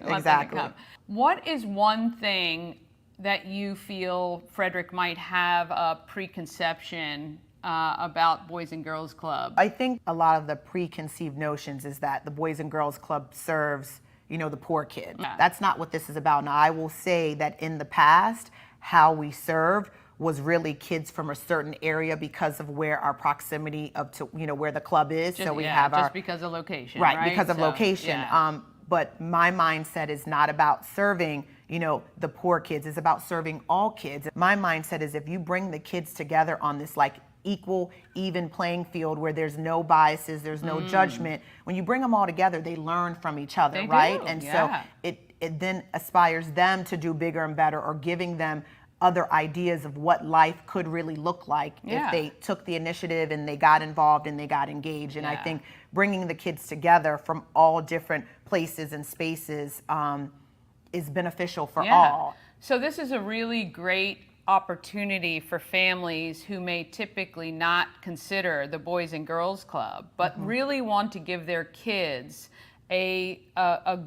What is one thing that you feel Frederick might have a preconception about Boys and Girls Club? I think a lot of the preconceived notions is that the Boys and Girls Club serves, you know, the poor kid. That's not what this is about. Now, I will say that in the past, how we served was really kids from a certain area because of where our proximity up to, you know, where the club is. Just, so we have just because of location, right? Because of location. But my mindset is not about serving, you know, the poor kids. It's about serving all kids. My mindset is if you bring the kids together on this like equal, even playing field where there's no biases, there's no judgment. When you bring them all together, they learn from each other, right? And so it then aspires them to do bigger and better, or giving them other ideas of what life could really look like if they took the initiative and they got involved and they got engaged. And I think bringing the kids together from all different places and spaces is beneficial for all. So this is a really great opportunity for families who may typically not consider the Boys and Girls Club, but really want to give their kids a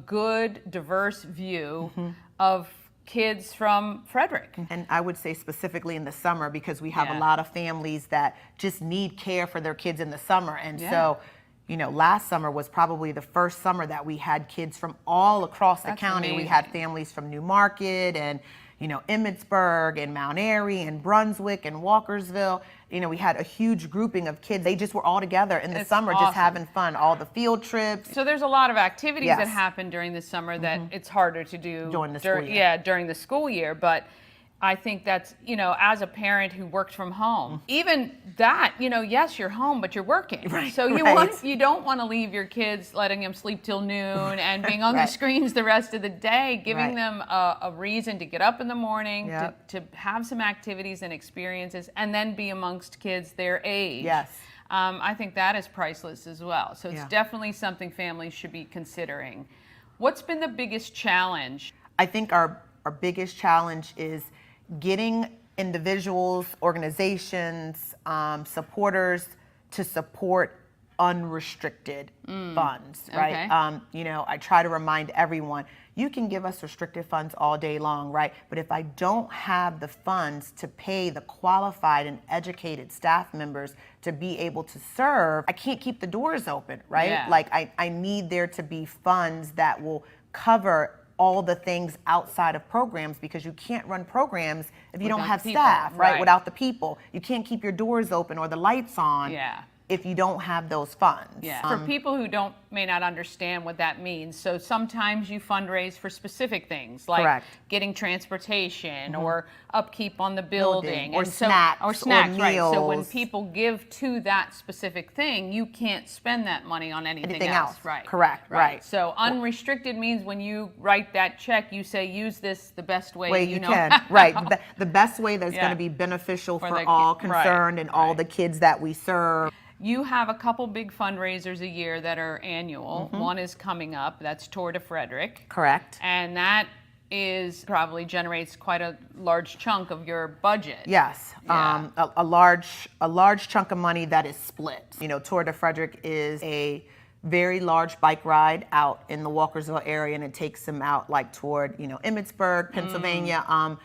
good, diverse view of kids from Frederick. And I would say specifically in the summer, because we have a lot of families that just need care for their kids in the summer. And so, you know, last summer was probably the first summer that we had kids from all across the county. Amazing. We had families from New Market and, you know, Emmitsburg and Mount Airy and Brunswick and Walkersville. You know, we had a huge grouping of kids. They just were all together in the summer, just having fun, all the field trips. So there's a lot of activities that happen during the summer that it's harder to do during the school year. During the school year. But I think that's, you know, as a parent who worked from home, even that, you know, yes, you're home, but you're working. So you don't want to leave your kids letting them sleep till noon and being on the screens the rest of the day, giving them a reason to get up in the morning, to have some activities and experiences, and then be amongst kids their age. I think that is priceless as well. So it's definitely something families should be considering. What's been the biggest challenge? I think our biggest challenge is getting individuals, organizations, supporters to support unrestricted funds, right? You know, I try to remind everyone, you can give us restricted funds all day long, right? But if I don't have the funds to pay the qualified and educated staff members to be able to serve, I can't keep the doors open, right? Like I need there to be funds that will cover all the things outside of programs, because you can't run programs if you don't have staff, right? Without the people. You can't keep your doors open or the lights on if you don't have those funds. For people who may not understand what that means, so sometimes you fundraise for specific things like getting transportation or upkeep on the building, or and snacks, or meals. So when people give to that specific thing, you can't spend that money on anything else. Right. So unrestricted means when you write that check, you say use this the best way you know. Can. The best way that's going to be beneficial for all concerned and all the kids that we serve. You have a couple big fundraisers a year that are annual. One is coming up. That's Tour de Frederick. Correct. And that probably generates quite a large chunk of your budget. Yes. A large chunk of money that is split. You know, Tour de Frederick is a very large bike ride out in the Walkersville area, and it takes them out like toward, you know, Emmitsburg, Pennsylvania.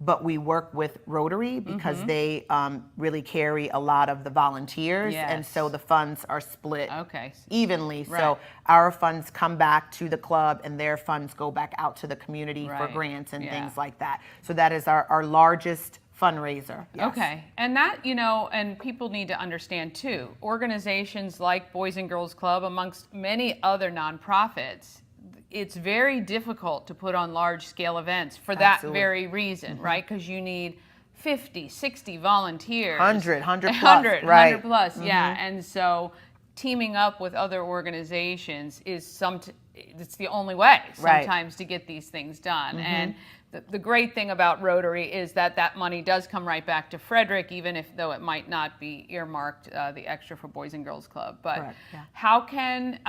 But we work with Rotary because they really carry a lot of the volunteers, and so the funds are split evenly. So our funds come back to the club, and their funds go back out to the community for grants and things like that. So that is our largest fundraiser. Okay, and that, you know, and people need to understand too, organizations like Boys and Girls Club, amongst many other nonprofits, it's very difficult to put on large-scale events for that very reason, right? Because you need 50, 60 volunteers. 100 plus. 100 plus, and so teaming up with other organizations is it's the only way Right. sometimes to get these things done. And the great thing about Rotary is that money does come right back to Frederick, even though it might not be earmarked the extra for Boys and Girls Club. But Correct, yeah. how can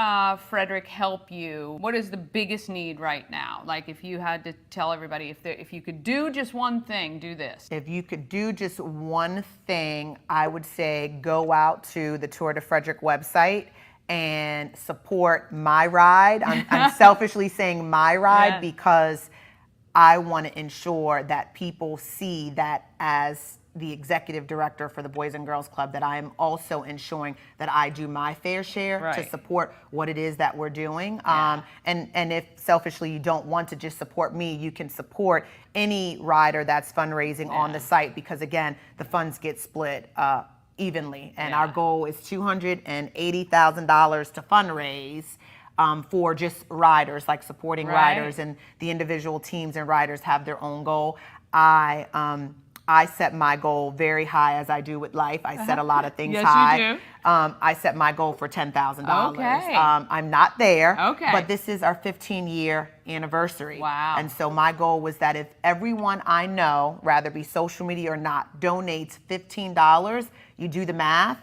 Frederick help you? What is the biggest need right now? Like if you had to tell everybody, if you could do just one thing, do this. If you could do just one thing, I would say go out to the Tour de Frederick website and support my ride. I'm selfishly saying my ride because I want to ensure that people see that as the executive director for the Boys and Girls Club, that I am also ensuring that I do my fair share to support what it is that we're doing. And if selfishly you don't want to just support me, you can support any rider that's fundraising on the site, because again, the funds get split evenly. And our goal is $280,000 to fundraise for just riders, like supporting riders, and the individual teams and riders have their own goal. I set my goal very high, as I do with life. I set a lot of things high. You do. I set my goal for $10,000. Okay. I'm not there, Okay. but this is our 15-year anniversary. Wow. And so my goal was that if everyone I know, rather be social media or not, donates $15, you do the math,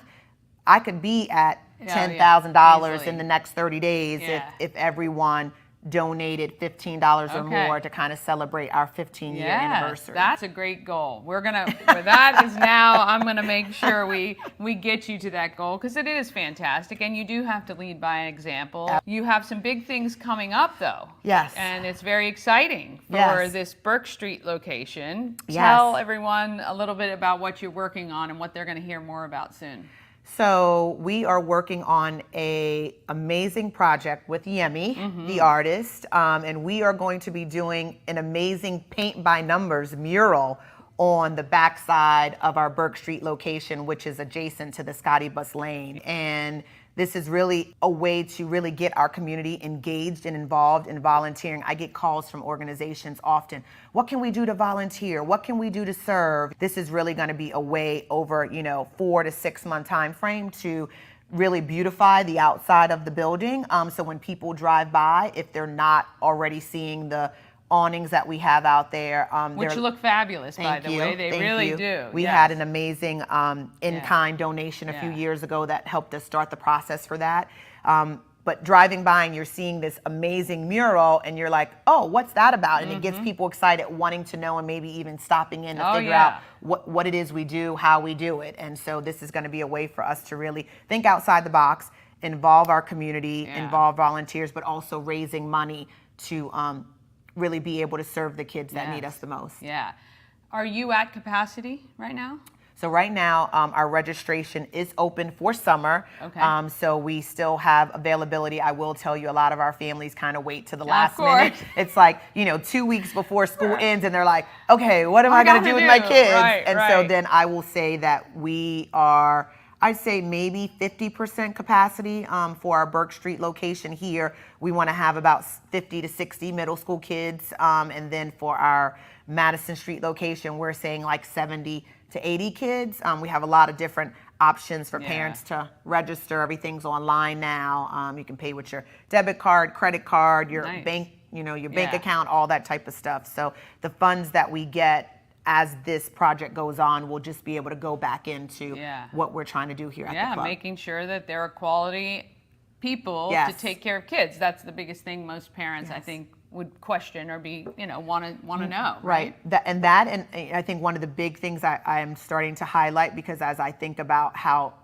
I could be at $10,000 in the next 30 days if everyone donated $15 or more to kind of celebrate our 15-year anniversary. That's a great goal. We're gonna, for that is now, I'm gonna make sure we get you to that goal, because it is fantastic, and you do have to lead by example. You have some big things coming up though. Yes. And it's very exciting for this Burke Street location. Tell everyone a little bit about what you're working on and what they're gonna hear more about soon. So we are working on an amazing project with Jaime, the artist, and we are going to be doing an amazing paint by numbers mural on the backside of our Burke Street location, which is adjacent to the Scotty Bus Lane. And this is really a way to really get our community engaged and involved in volunteering. I get calls from organizations often. What can we do to volunteer? What can we do to serve? This is really going to be a way over, 4 to 6 month time frame to really beautify the outside of the building. So when people drive by, if they're not already seeing the awnings that we have out there. Which look fabulous, by the way. They really do. We had an amazing in-kind donation a few years ago that helped us start the process for that. But driving by and you're seeing this amazing mural and you're like, oh, what's that about? And it gets people excited, wanting to know, and maybe even stopping in to figure out what it is we do, how we do it. And so this is going to be a way for us to really think outside the box, involve our community, involve volunteers, but also raising money to really be able to serve the kids that need us the most. Yeah. Are you at capacity right now? So right now, our registration is open for summer. Okay. So we still have availability. I will tell you, a lot of our families kind of wait to the last minute. It's like, 2 weeks before school ends and they're like, okay, what am I going to do with my kids? So then I will say that we are, I'd say maybe 50% capacity for our Burke Street location here. We want to have about 50 to 60 middle school kids. And then for our Madison Street location, we're saying like 70 to 80 kids. We have a lot of different options for parents to register. Everything's online now. You can pay with your debit card, credit card, your bank, your bank account, all that type of stuff. So the funds that we get as this project goes on, we'll just be able to go back into what we're trying to do here at the club. Making sure that there are quality people to take care of kids. That's the biggest thing most parents, I think, would question or be, want to know. Right. And I think one of the big things I am starting to highlight, because as I think about how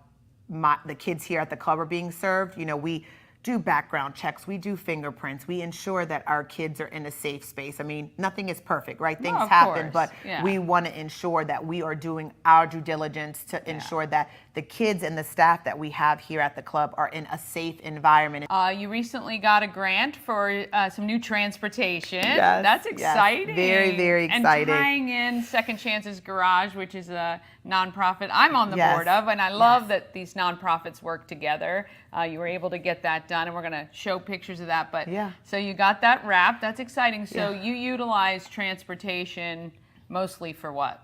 the kids here at the club are being served, we do background checks, we do fingerprints, we ensure that our kids are in a safe space. I mean, nothing is perfect, right? Things happen, but we want to ensure that we are doing our due diligence to ensure that the kids and the staff that we have here at the club are in a safe environment. You recently got a grant for some new transportation. Yes, that's exciting. Yes, very, very exciting. And tying in Second Chances Garage, which is a nonprofit I'm on the board of, and I love that these nonprofits work together. You were able to get that done, and we're going to show pictures of that. But so you got that wrapped. That's exciting. So you utilize transportation mostly for what?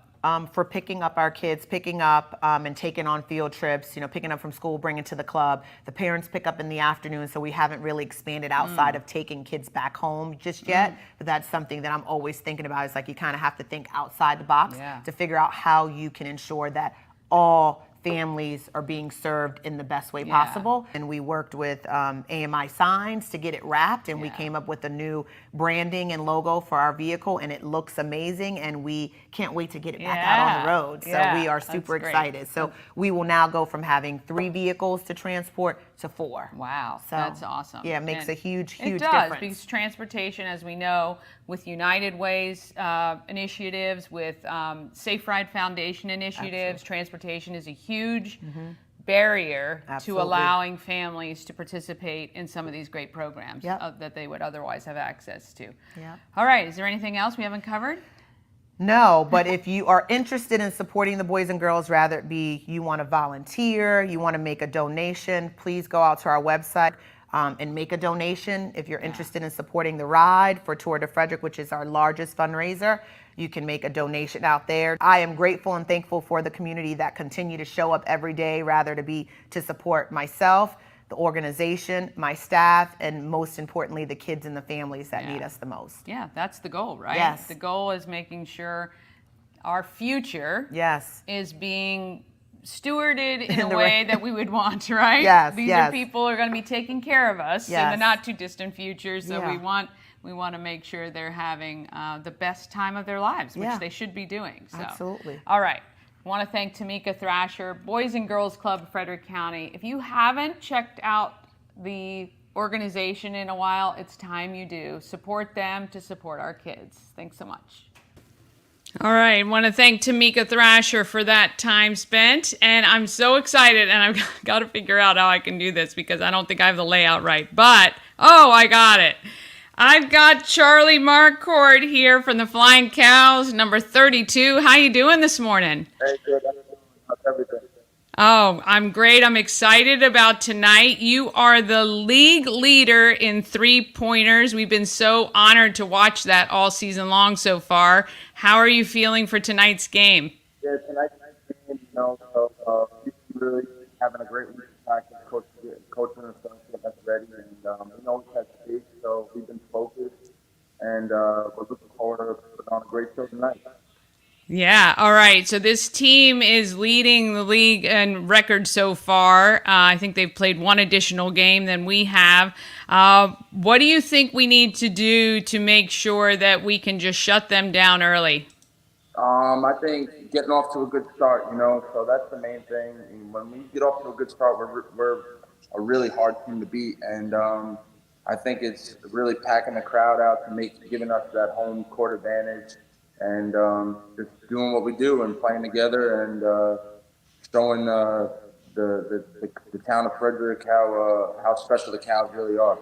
for picking up our kids, picking up and taking on field trips, picking up from school, bringing to the club. The parents pick up in the afternoon, so we haven't really expanded outside of taking kids back home just yet. But that's something that I'm always thinking about. It's like you kind of have to think outside the box to figure out how you can ensure that all families are being served in the best way possible. And we worked with AMI Signs to get it wrapped, and we came up with a new branding and logo for our vehicle, and it looks amazing, and we can't wait to get it back out on the road. So we are super excited. So we will now go from having 3 vehicles to transport to 4. Wow, So, that's awesome. Yeah, it makes a huge it does, difference. Because transportation, as we know, with United Ways initiatives, with Safe Ride Foundation initiatives, transportation is a huge barrier to allowing families to participate in some of these great programs that they would otherwise have access to. All right, is there anything else we haven't covered? No, but if you are interested in supporting the Boys and Girls, rather it be you want to volunteer, you want to make a donation, please go out to our website and make a donation. If you're interested in supporting the ride for Tour de Frederick, which is our largest fundraiser, you can make a donation out there. I am grateful and thankful for the community that continue to show up every day, rather to support myself, the organization, my staff, and most importantly, the kids and the families that need us the most. Yeah, that's the goal, right? Yes. The goal is making sure our future is being stewarded in a way that we would want, right? These are people who are going to be taking care of us in the not too distant future, so we want to make sure they're having the best time of their lives, which they should be doing. So. Absolutely. All right. I want to thank Timika Thrasher, Boys and Girls Club of Frederick County. If you haven't checked out the organization in a while, it's time you do. Support them to support our kids. Thanks so much. All right, I want to thank Timika Thrasher for that time spent, and I'm so excited, and I've got to figure out how I can do this because I don't think I have the layout right, but, I got it. I've got Charlie Marcourt here from the Flying Cows, number 32. How you doing this morning? Hey, good. How's everything? Oh, I'm great. I'm excited about tonight. You are the league leader in 3-pointers. We've been so honored to watch that all season long so far. How are you feeling for tonight's game? Yeah, tonight's game, we've really having a great week of practice, coaching and stuff, getting us ready, and we always had space, so we've been focused, and we're looking forward to putting on a great show tonight. Yeah, all right. So this team is leading the league in record so far. I think they've played one additional game than we have. What do you think we need to do to make sure that we can just shut them down early? I think getting off to a good start, so that's the main thing. And when we get off to a good start, we're a really hard team to beat, and I think it's really packing the crowd out giving us that home court advantage. And just doing what we do and playing together and showing the town of Frederick how special the Cows really are.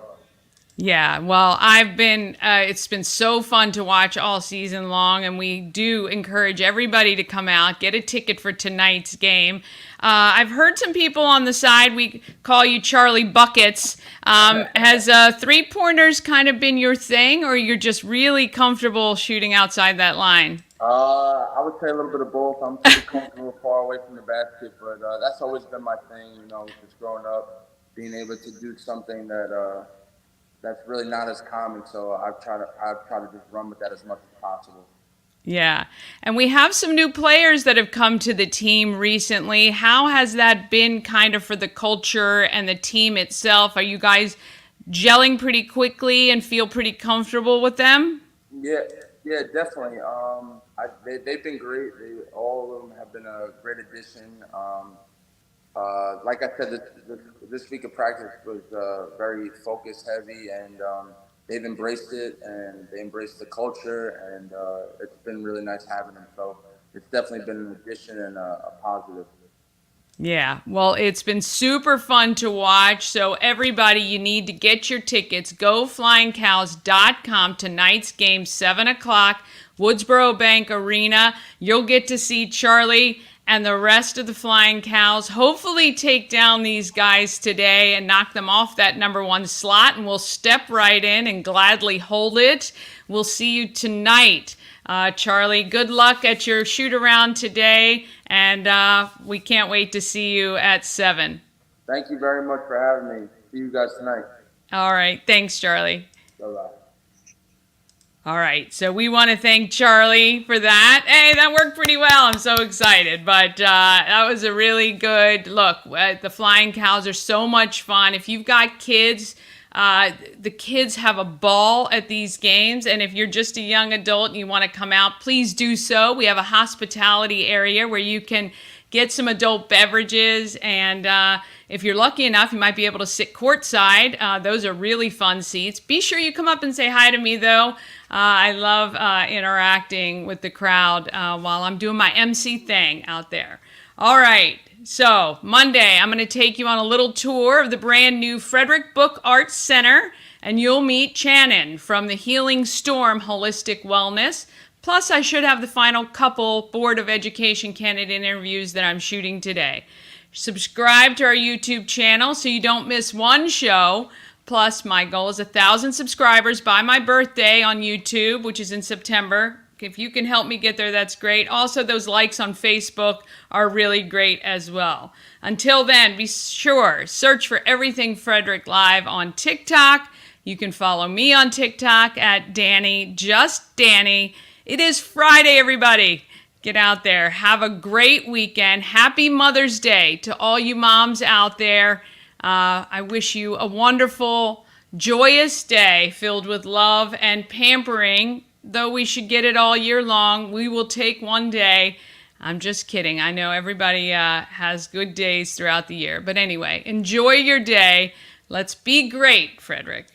Yeah, well, it's been so fun to watch all season long, and we do encourage everybody to come out, get a ticket for tonight's game. I've heard some people on the side, we call you Charlie Buckets. Has 3-pointers kind of been your thing, or you're just really comfortable shooting outside that line? I would say a little bit of both. I'm pretty comfortable far away from the basket, but that's always been my thing, just growing up, being able to do something that's really not as common, so I've tried to just run with that as much as possible. Yeah, and we have some new players that have come to the team recently. How has that been kind of for the culture and the team itself? Are you guys gelling pretty quickly and feel pretty comfortable with them? Yeah, definitely. They've been great. All of them have been a great addition. Like I said, this week of practice was very focus heavy, and they've embraced it, and they embraced the culture, and it's been really nice having them. So it's definitely been an addition and a positive. Yeah, well, it's been super fun to watch. So everybody, you need to get your tickets. GoFlyingCows.com. Tonight's game, 7 o'clock, Woodsboro Bank Arena. You'll get to see Charlie and the rest of the Flying Cows hopefully take down these guys today and knock them off that number 1 slot, and we'll step right in and gladly hold it. We'll see you tonight. Charlie, good luck at your shoot around today, and we can't wait to see you at 7. Thank you very much for having me. See you guys tonight. All right. Thanks, Charlie. Bye-bye. All right. So we want to thank Charlie for that. Hey, that worked pretty well. I'm so excited. But that was a really good look. The Flying Cows are so much fun. If you've got kids, the kids have a ball at these games. And if you're just a young adult and you want to come out, please do so. We have a hospitality area where you can get some adult beverages, and if you're lucky enough, you might be able to sit courtside. Those are really fun seats. Be sure you come up and say hi to me, though. I love interacting with the crowd while I'm doing my MC thing out there. All right, so Monday, I'm going to take you on a little tour of the brand new Frederick Book Arts Center, and you'll meet Shannon from the Healing Storm Holistic Wellness. Plus, I should have the final couple Board of Education candidate interviews that I'm shooting today. Subscribe to our YouTube channel so you don't miss one show. Plus, my goal is 1,000 subscribers by my birthday on YouTube, which is in September. If you can help me get there, that's great. Also, those likes on Facebook are really great as well. Until then, be sure, search for Everything Frederick Live on TikTok. You can follow me on TikTok at Dani, just Dani. It is Friday, everybody. Get out there. Have a great weekend. Happy Mother's Day to all you moms out there. I wish you a wonderful, joyous day filled with love and pampering. Though we should get it all year long, we will take one day. I'm just kidding. I know everybody has good days throughout the year. But anyway, enjoy your day. Let's be great, Frederick.